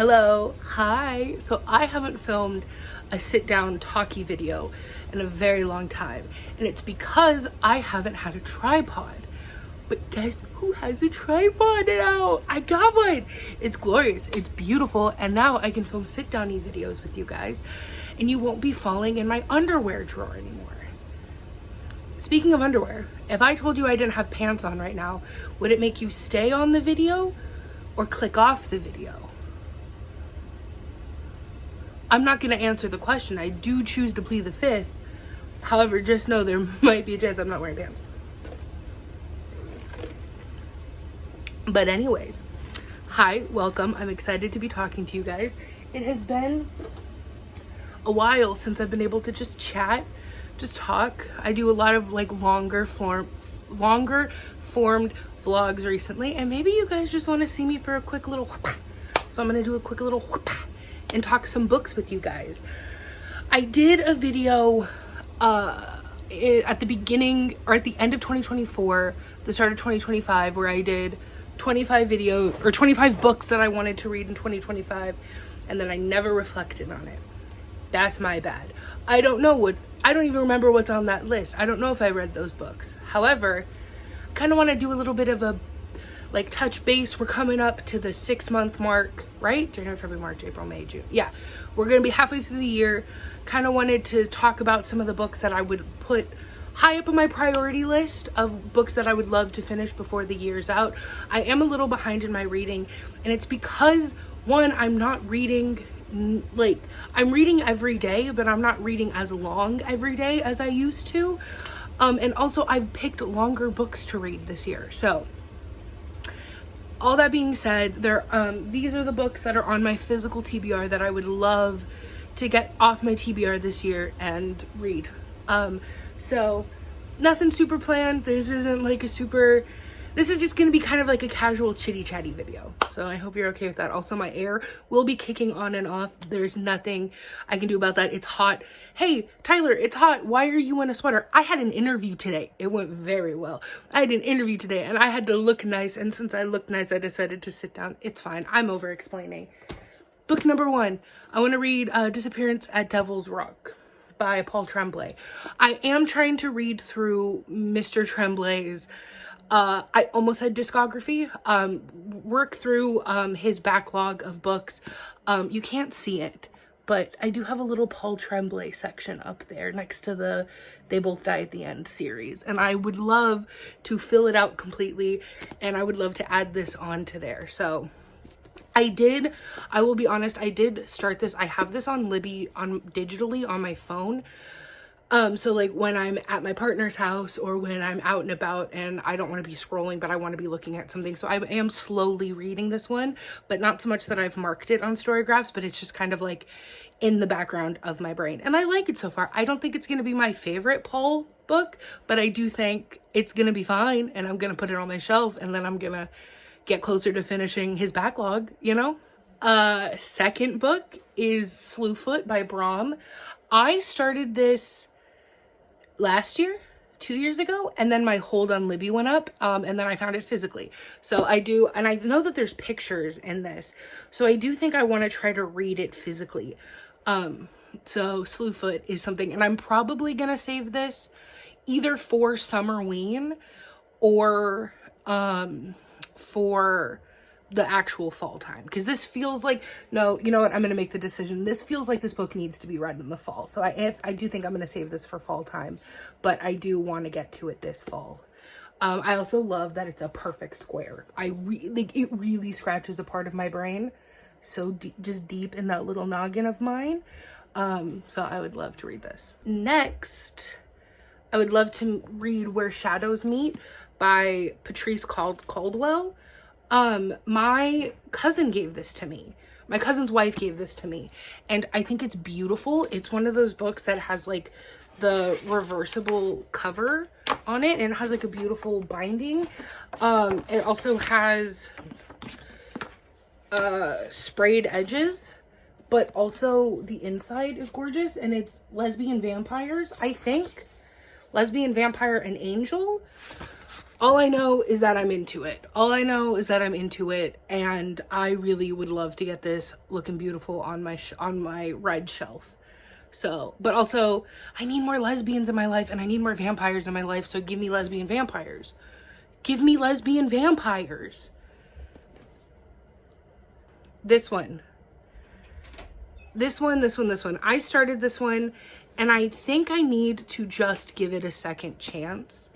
Hello, hi. So I haven't filmed a sit down talkie video in a very long time, and it's because I haven't had a tripod. But guess who has a tripod now? I got one. It's glorious, it's beautiful, and now I can film sit downy videos with you guys, and you won't be falling in my underwear drawer anymore. Speaking of underwear, if I told you I didn't have pants on right now, would it make you stay on the video or click off the video? I'm not going to answer the question. I do choose to plead the fifth. However, just know there might be a chance I'm not wearing pants. But anyways, hi, welcome. I'm excited to be talking to you guys. It has been a while since I've been able to just chat, just talk. I do a lot of like longer formed vlogs recently, and maybe you guys just want to see me for a quick little whoop. So I'm going to do a quick little whoop and talk some books with you guys. I did a video at the beginning or at the end of 2024, the start of 2025, where I did 25 books that I wanted to read in 2025, and then I never reflected on it. That's my bad. I don't even remember what's on that list. I don't know if I read those books. However, I kind of want to do a little bit of a like touch base. We're coming up to the 6-month mark, right? January, February, March, April, May, June. Yeah, we're gonna be halfway through the year. Kind of wanted to talk about some of the books that I would put high up on my priority list of books that I would love to finish before the year's out. I am a little behind in my reading, and it's because, one, I'm not reading, like, I'm reading every day, but I'm not reading as long every day as I used to. And also I've picked longer books to read this year. So all that being said, these are the books that are on my physical TBR that I would love to get off my TBR this year and read. So nothing super planned. This is just gonna be kind of like a casual chitty chatty video. So I hope you're okay with that. Also, my air will be kicking on and off. There's nothing I can do about that. It's hot. Hey, Tyler, it's hot. Why are you in a sweater? I had an interview today. It went very well. I had an interview today and I had to look nice. And since I looked nice, I decided to sit down. It's fine. I'm over explaining. Book number 1. I want to read Disappearance at Devil's Rock by Paul Tremblay. I am trying to read through Mr. Tremblay's I almost said discography, work through his backlog of books. You can't see it, but I do have a little Paul Tremblay section up there next to the They Both Die at the End series, and I would love to fill it out completely, and I would love to add this on to there. So I will be honest, I did start this. I have this on Libby digitally on my phone. So like when I'm at my partner's house or when I'm out and about and I don't want to be scrolling, but I want to be looking at something. So I am slowly reading this one, but not so much that I've marked it on Storygraphs, but it's just kind of like in the background of my brain. And I like it so far. I don't think it's going to be my favorite Paul book, but I do think it's going to be fine. And I'm going to put it on my shelf, and then I'm going to get closer to finishing his backlog, you know? Second book is Slewfoot by Brahm. I started this last year, 2 years ago, and then my hold on Libby went up, and then I found it physically. So I do, and I know that there's pictures in this, so I do think I want to try to read it physically. So Slewfoot is something, and I'm probably gonna save this either for Summerween or for the actual fall time, because this feels like, no, you know what, I'm gonna make the decision. This feels like this book needs to be read in the fall, so I do think I'm gonna save this for fall time, but I do want to get to it this fall. I also love that it's a perfect square. It really scratches a part of my brain, so just deep in that little noggin of mine. So I would love to read this. Next, I would love to read Where Shadows Meet by Patrice Caldwell. My cousin gave this to me. My cousin's wife gave this to me, and I think it's beautiful. It's one of those books that has like the reversible cover on it, and it has like a beautiful binding. It also has sprayed edges, but also the inside is gorgeous, and it's lesbian vampires, I think. Lesbian vampire and angel. All I know is that I'm into it. All I know is that I'm into it, and I really would love to get this looking beautiful on my red shelf. So, but also, I need more lesbians in my life, and I need more vampires in my life, so give me lesbian vampires. Give me lesbian vampires. This one. I started this one, and I think I need to just give it a second chance.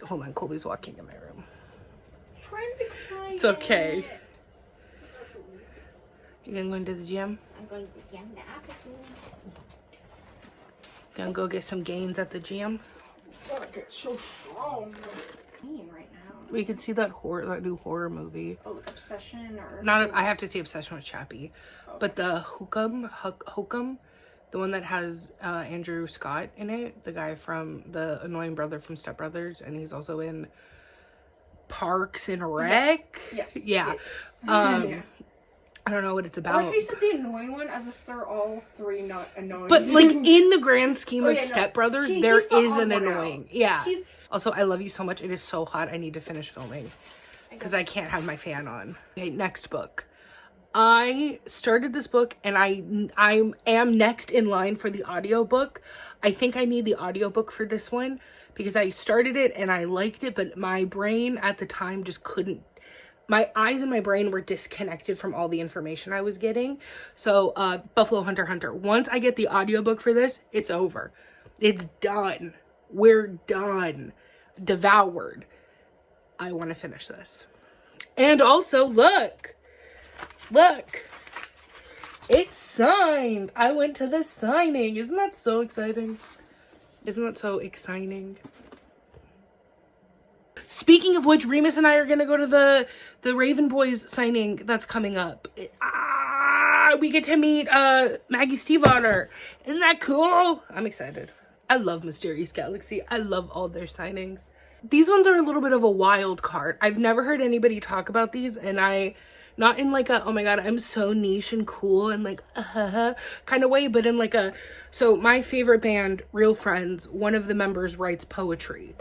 Hold on, Colby's walking in my room. Trying to be quiet. It's okay. You gonna go into the gym? I'm going to the gym now. Gonna go get some gains at the gym? Gotta get so strong. Right now. We could see that new horror movie. Oh, like Obsession or... I have to see Obsession with Chappie. Oh. But the Hook'em, the one that has Andrew Scott in it, the guy from the annoying brother from Step Brothers, and he's also in Parks and Rec. Yes. Yeah. Yeah. I don't know what it's about. I like how you said the annoying one as if they're all three not annoying. But like in the grand scheme of Step Brothers, there he's the is an odd one annoying. out. Yeah. Also, I love you so much. It is so hot. I need to finish filming because I can't have my fan on. Okay, next book. I started this book, and I am next in line for the audiobook. I think I need the audiobook for this one because I started it and I liked it, but my brain at the time just couldn't. My eyes and my brain were disconnected from all the information I was getting. So Buffalo Hunter Hunter. Once I get the audiobook for this, it's over. It's done. We're done. Devoured. I want to finish this. And also, look. It's signed. I went to the signing. Isn't that so exciting? Speaking of which, Remus and I are gonna go to the Raven Boys signing that's coming up. We get to meet Maggie Stiefvater. Isn't that cool? I'm excited. I love Mysterious Galaxy. I love all their signings. These ones are a little bit of a wild card. I've never heard anybody talk about these, and not in like a, oh my god, I'm so niche and cool and like, kind of way, but in like a, so my favorite band, Real Friends, one of the members writes poetry.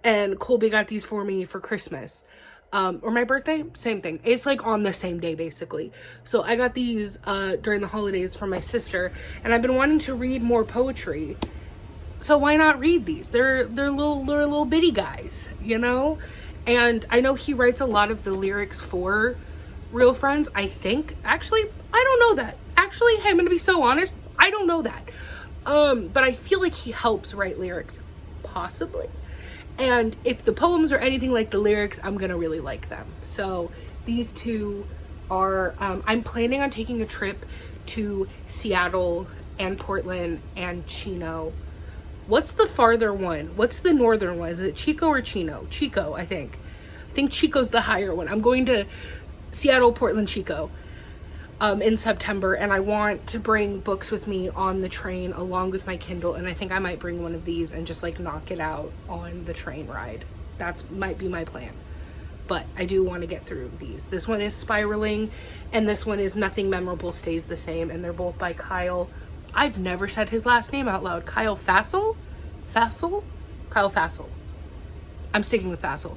And Colby got these for me for Christmas. Or my birthday, same thing. It's like on the same day, basically. So I got these during the holidays from my sister, and I've been wanting to read more poetry. So why not read these? They're little bitty guys, you know? And I know he writes a lot of the lyrics for Real Friends, I think. Actually, I don't know that. Actually, I'm gonna be so honest, I don't know that. But I feel like he helps write lyrics, possibly. And if the poems are anything like the lyrics, I'm gonna really like them. So these two are, I'm planning on taking a trip to Seattle and Portland and Chino. What's the farther one? What's the northern one? Is it Chico or Chino? Chico, I think. I think Chico's the higher one. I'm going to Seattle, Portland, Chico in September, and I want to bring books with me on the train along with my Kindle, and I think I might bring one of these and just like knock it out on the train ride. That's might be my plan. But I do want to get through these. This one is Spiraling, and this one is Nothing Memorable Stays the Same, and they're both by Kyle. I've never said his last name out loud. Kyle Fassel? Kyle Fassel. I'm sticking with Fassel.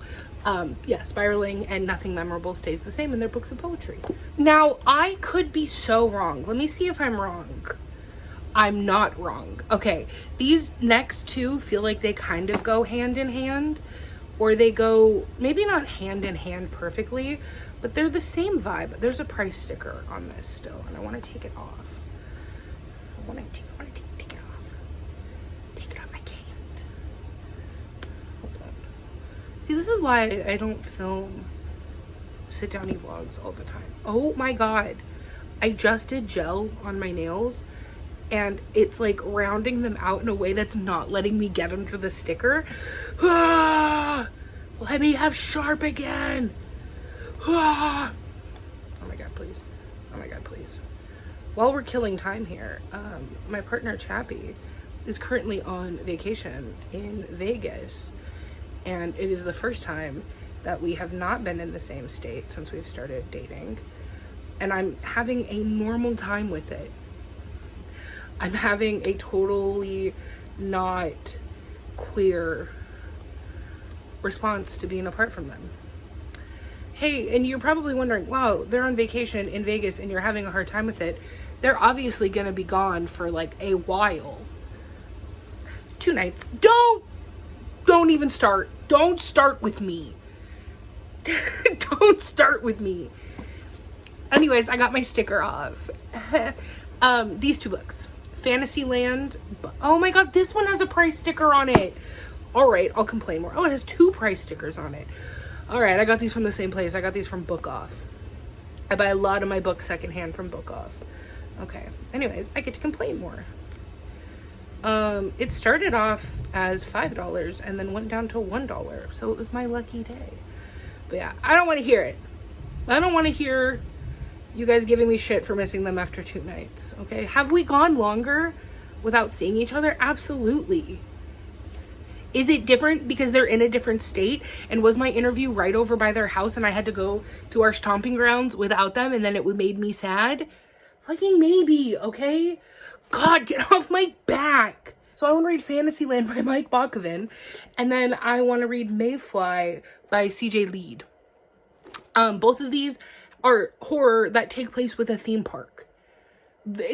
Yeah, Spiraling and Nothing Memorable Stays the Same, and they're books of poetry. Now, I could be so wrong. Let me see if I'm wrong. I'm not wrong. Okay, these next two feel like they kind of go hand in hand, or they go, maybe not hand in hand perfectly, but they're the same vibe. There's a price sticker on this still, and I want to take it off. I want to take it off. Take it off. I can't. Hold on. See, this is why I don't film sit-downy vlogs all the time. Oh my god. I just did gel on my nails, and it's like rounding them out in a way that's not letting me get under the sticker. Ah! Let me have sharp again. Ah! Oh my god, please. Oh my god, please. While we're killing time here, my partner Chappie is currently on vacation in Vegas, and it is the first time that we have not been in the same state since we've started dating, and I'm having a normal time with it. I'm having a totally not queer response to being apart from them. Hey, and you're probably wondering, wow, they're on vacation in Vegas and you're having a hard time with it. They're obviously going to be gone for like a while. 2 nights. Don't even start. Don't start with me. Don't start with me. Anyways, I got my sticker off. These 2 books. Fantasyland. Oh my god, this one has a price sticker on it. Alright, I'll complain more. Oh, it has 2 price stickers on it. Alright, I got these from the same place. I got these from Book Off. I buy a lot of my books secondhand from Book Off. Okay. Anyways, I get to complain more. It started off as $5 and then went down to $1. So it was my lucky day. But yeah, I don't want to hear it. I don't want to hear you guys giving me shit for missing them after 2 nights. Okay. Have we gone longer without seeing each other? Absolutely. Is it different because they're in a different state? And was my interview right over by their house and I had to go to our stomping grounds without them and then it made me sad? Fucking maybe, okay? God, get off my back. So I want to read Fantasyland by Mike Bakoven. And then I want to read Mayfly by CJ Lead. Both of these are horror that take place with a theme park.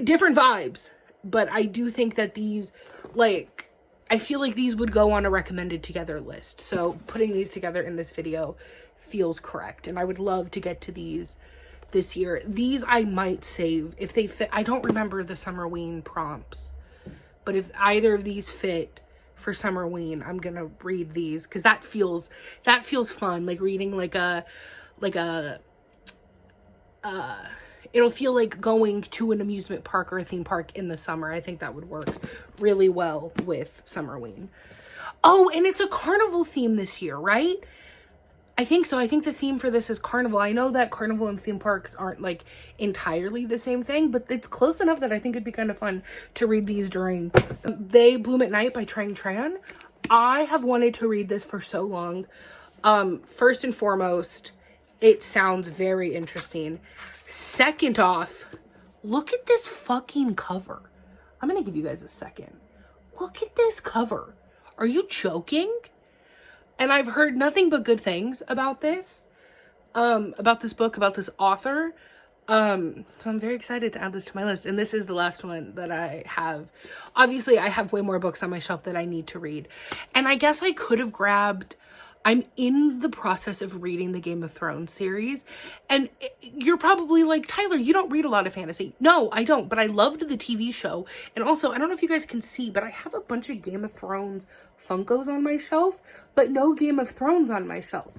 Different vibes. But I do think that these, like, I feel like these would go on a recommended together list. So putting these together in this video feels correct. And I would love to get to these this year. These I might save if they fit. I don't remember the Summerween prompts. But if either of these fit for Summerween, I'm going to read these. Because that feels fun. Like reading it'll feel like going to an amusement park or a theme park in the summer. I think that would work really well with Summerween. Oh, and it's a carnival theme this year, right? I think so. I think the theme for this is carnival. I know that carnival and theme parks aren't like entirely the same thing, but it's close enough that I think it'd be kind of fun to read these during They Bloom at Night by Trang Tran. I have wanted to read this for so long. First and foremost, it sounds very interesting. Second off, look at this fucking cover. I'm gonna give you guys a second. Look at this cover. Are you joking? And I've heard nothing but good things about this book, about this author. So I'm very excited to add this to my list. And this is the last one that I have. Obviously, I have way more books on my shelf that I need to read. And I guess I could have grabbed... I'm in the process of reading the Game of Thrones series. And you're probably like, Tyler, you don't read a lot of fantasy. No, I don't. But I loved the TV show. And also, I don't know if you guys can see, but I have a bunch of Game of Thrones Funkos on my shelf, but no Game of Thrones on my shelf.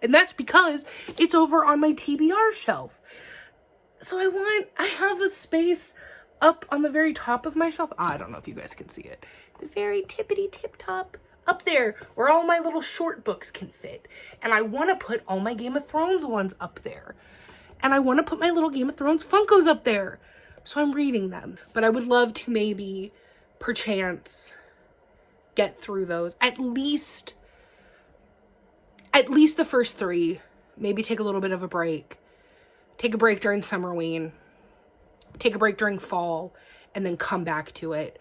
And that's because it's over on my TBR shelf. So I have a space up on the very top of my shelf. I don't know if you guys can see it. The very tippity tip top. Up there where all my little short books can fit. And I want to put all my Game of Thrones ones up there. And I want to put my little Game of Thrones Funkos up there. So I'm reading them. But I would love to maybe, perchance, get through those. At least the first 3. Maybe take a little bit of a break. Take a break during Summerween. Take a break during fall. And then come back to it.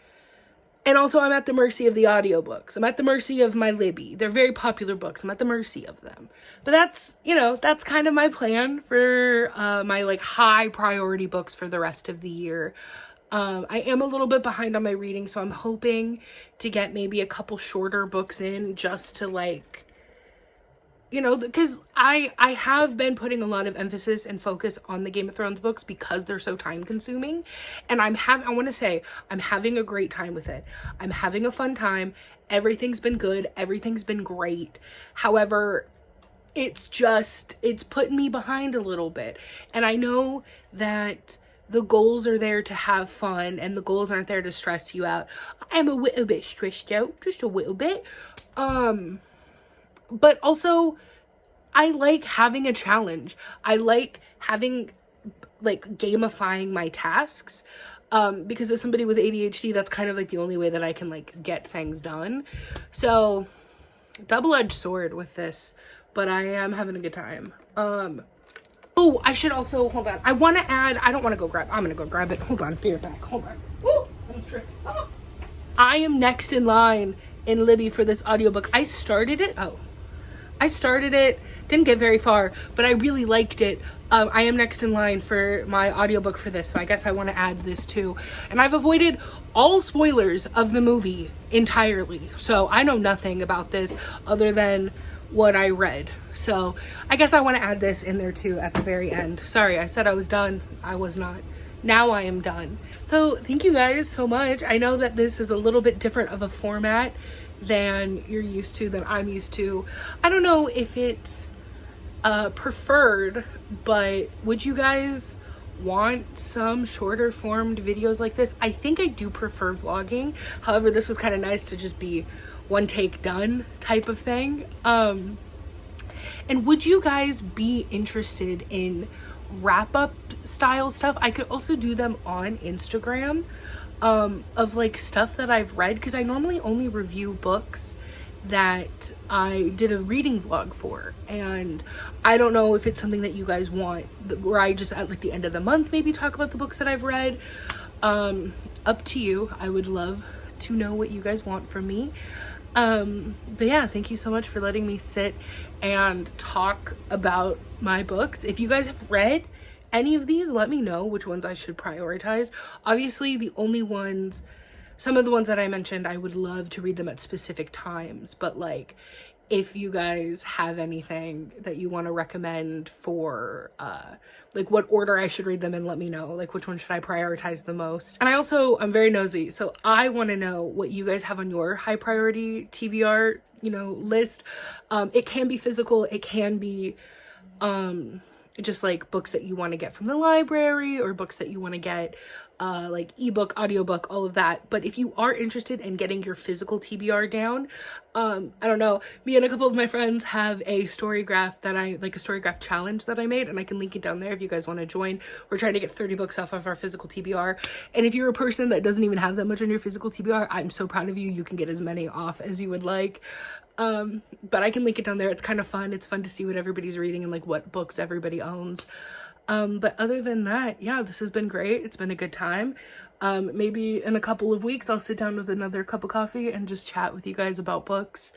And also, I'm at the mercy of the audiobooks. I'm at the mercy of my Libby. They're very popular books. I'm at the mercy of them. But that's, that's kind of my plan for my, like, high priority books for the rest of the year. I am a little bit behind on my reading, so I'm hoping to get maybe a couple shorter books in just to, like, because I have been putting a lot of emphasis and focus on the Game of Thrones books because they're so time consuming. And I want to say, I'm having a great time with it. I'm having a fun time. Everything's been good. Everything's been great. However, it's putting me behind a little bit. And I know that the goals are there to have fun and the goals aren't there to stress you out. I'm a little bit stressed out, just a little bit. But also, I like having a challenge. I like having, like, gamifying my tasks. Because as somebody with ADHD, that's kind of, like, the only way that I can, like, get things done. So, double-edged sword with this. But I am having a good time. Oh, I should also, hold on. I want to add, I don't want to go grab, I'm going to go grab it. Hold on, be right back. Hold on. Ooh, that was tricky. I am next in line in Libby for this audiobook. I started it. Oh. I started it, didn't get very far, but I really liked it. I am next in line for my audiobook for this, so I guess I want to add this too. And I've avoided all spoilers of the movie entirely, so I know nothing about this other than what I read. So I guess I want to add this in there too at the very end. Sorry, I said I was done. I was not. Now I am done. So thank you guys so much. I know that this is a little bit different of a format than you're used to, than I'm used to. I don't know if it's preferred, but would you guys want some shorter formed videos like this? I think I do prefer vlogging. However, this was kind of nice to just be one take done type of thing. And would you guys be interested in wrap up style stuff? I could also do them on Instagram, of like stuff that I've read, because I normally only review books that I did a reading vlog for, and I don't know if it's something that you guys want, where I just at like the end of the month maybe talk about the books that I've read. Up to you. I would love to know what you guys want from me. But yeah, thank you so much for letting me sit and talk about my books. If you guys have read any of these, let me know which ones I should prioritize. Obviously, the only ones, some of the ones that I mentioned, I would love to read them at specific times, but like if you guys have anything that you want to recommend for like what order I should read them in, let me know, like which one should I prioritize the most. And I'm very nosy, so I want to know what you guys have on your high priority TBR, you know, list. It can be physical, it can be just like books that you want to get from the library, or books that you want to get like ebook, audiobook, all of that. But if you are interested in getting your physical TBR down, I don't know, me and a couple of my friends have a Storygraph that a Storygraph challenge that I made, and I can link it down there if you guys want to join. We're trying to get 30 books off of our physical TBR, and if you're a person that doesn't even have that much on your physical TBR, I'm so proud of you. You can get as many off as you would like. But I can link it down there. It's kind of fun. It's fun to see what everybody's reading and like what books everybody owns. But other than that, yeah, this has been great. It's been a good time. Maybe in a couple of weeks, I'll sit down with another cup of coffee and just chat with you guys about books.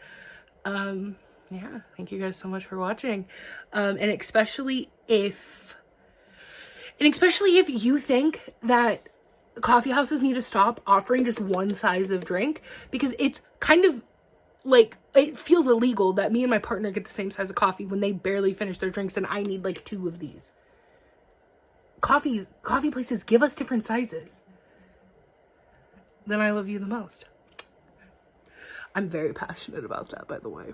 Yeah, thank you guys so much for watching. And especially if you think that coffee houses need to stop offering just one size of drink, because it's kind of like, it feels illegal that me and my partner get the same size of coffee when they barely finish their drinks and I need like 2 of these. Coffee places give us different sizes. Then I love you the most. I'm very passionate about that, by the way.